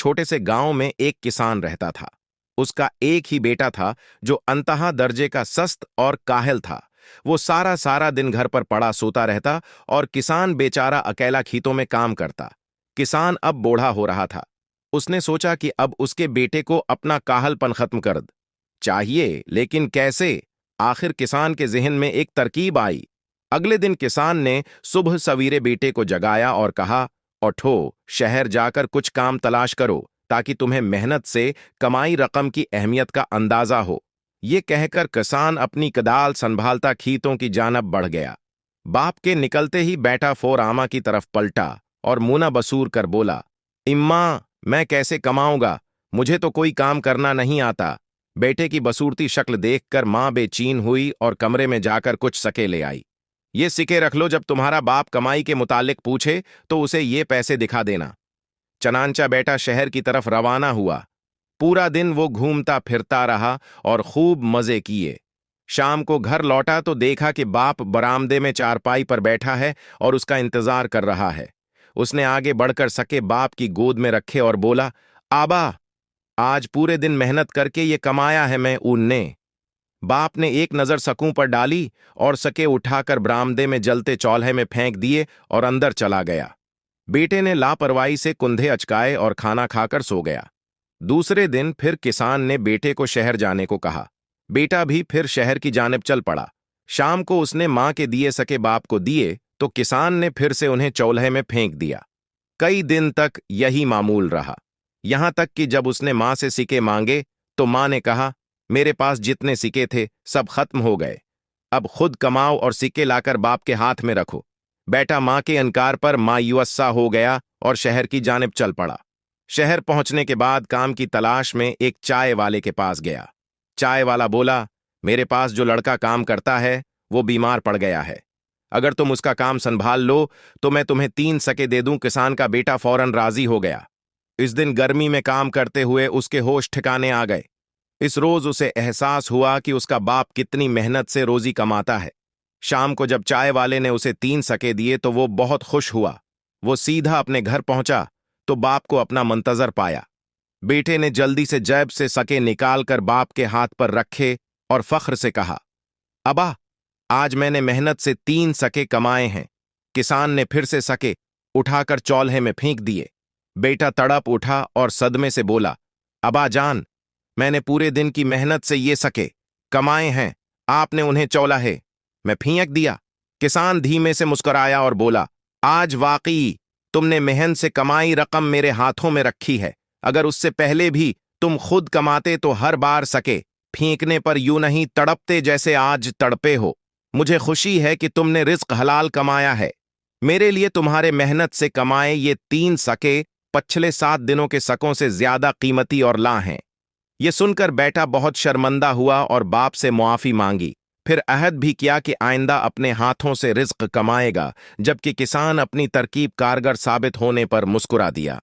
छोटे से गांव में एक किसान रहता था। उसका एक ही बेटा था जो अंतहा दर्जे का सस्त और काहिल था। वो सारा सारा दिन घर पर पड़ा सोता रहता और किसान बेचारा अकेला खेतों में काम करता। किसान अब बूढ़ा हो रहा था। उसने सोचा कि अब उसके बेटे को अपना काहलपन खत्म कर चाहिए, लेकिन कैसे? आखिर किसान के जहन में एक तरकीब आई। अगले दिन किसान ने सुबह सवेरे बेटे को जगाया और कहा, उठो, शहर जाकर कुछ काम तलाश करो ताकि तुम्हें मेहनत से कमाई रकम की अहमियत का अंदाजा हो। ये कहकर किसान अपनी कदाल संभालता खेतों की जानब बढ़ गया। बाप के निकलते ही बेटा फौर आमा की तरफ पलटा और मुना बसूर कर बोला, इम्मा, मैं कैसे कमाऊंगा? मुझे तो कोई काम करना नहीं आता। बेटे की बसूरती शक्ल देखकर मां बेचैन हुई और कमरे में जाकर कुछ सके ले आई। ये सिक्के रख लो, जब तुम्हारा बाप कमाई के मुतालिक पूछे तो उसे ये पैसे दिखा देना। चनांचा बेटा शहर की तरफ रवाना हुआ। पूरा दिन वो घूमता फिरता रहा और खूब मजे किए। शाम को घर लौटा तो देखा कि बाप बरामदे में चारपाई पर बैठा है और उसका इंतजार कर रहा है। उसने आगे बढ़कर सके बाप की गोद में रखे और बोला, आबा, आज पूरे दिन मेहनत करके ये कमाया है मैं ऊन ने। बाप ने एक नजर सकूं पर डाली और सके उठाकर बरामदे में जलते चौल्हे में फेंक दिए और अंदर चला गया। बेटे ने लापरवाही से कुंधे अचकाए और खाना खाकर सो गया। दूसरे दिन फिर किसान ने बेटे को शहर जाने को कहा। बेटा भी फिर शहर की जानिब चल पड़ा। शाम को उसने मां के दिए सके बाप को दिए तो किसान ने फिर से उन्हें चौल्हे में फेंक दिया। कई दिन तक यही मामूल रहा, यहां तक कि जब उसने मां से सिक्के मांगे तो मां ने कहा, मेरे पास जितने सिक्के थे सब खत्म हो गए। अब खुद कमाओ और सिक्के लाकर बाप के हाथ में रखो। बेटा मां के इनकार पर मायूसा हो गया और शहर की जानिब चल पड़ा। शहर पहुंचने के बाद काम की तलाश में एक चाय वाले के पास गया। चाय वाला बोला, मेरे पास जो लड़का काम करता है वो बीमार पड़ गया है। अगर तुम उसका काम संभाल लो तो मैं तुम्हें 3 सके दे दूं। किसान का बेटा फौरन राजी हो गया। इस दिन गर्मी में काम करते हुए उसके होश ठिकाने आ गए। इस रोज उसे एहसास हुआ कि उसका बाप कितनी मेहनत से रोजी कमाता है। शाम को जब चाय वाले ने उसे 3 सके दिए तो वो बहुत खुश हुआ। वो सीधा अपने घर पहुंचा तो बाप को अपना मंतजर पाया। बेटे ने जल्दी से जेब से सके निकालकर बाप के हाथ पर रखे और फख्र से कहा, अबा, आज मैंने मेहनत से 3 सके कमाए हैं। किसान ने फिर से सके उठाकर चौल्हे में फेंक दिए। बेटा तड़प उठा और सदमे से बोला, अबा जान, मैंने पूरे दिन की मेहनत से ये सके कमाए हैं, आपने उन्हें चौलाहे मैं फेंक दिया। किसान धीमे से मुस्कुराया और बोला, आज वाकई तुमने मेहनत से कमाई रकम मेरे हाथों में रखी है। अगर उससे पहले भी तुम खुद कमाते तो हर बार सके फेंकने पर यूं नहीं तड़पते जैसे आज तड़पे हो। मुझे खुशी है कि तुमने रिज्क हलाल कमाया है। मेरे लिए तुम्हारे मेहनत से कमाए ये 3 सके पिछले 7 दिनों के सकों से ज्यादा कीमती और ला हैं। ये सुनकर बेटा बहुत शर्मंदा हुआ और बाप से मुआफी मांगी। फिर अहद भी किया कि आइंदा अपने हाथों से रिज्क कमाएगा, जबकि किसान अपनी तरकीब कारगर साबित होने पर मुस्कुरा दिया।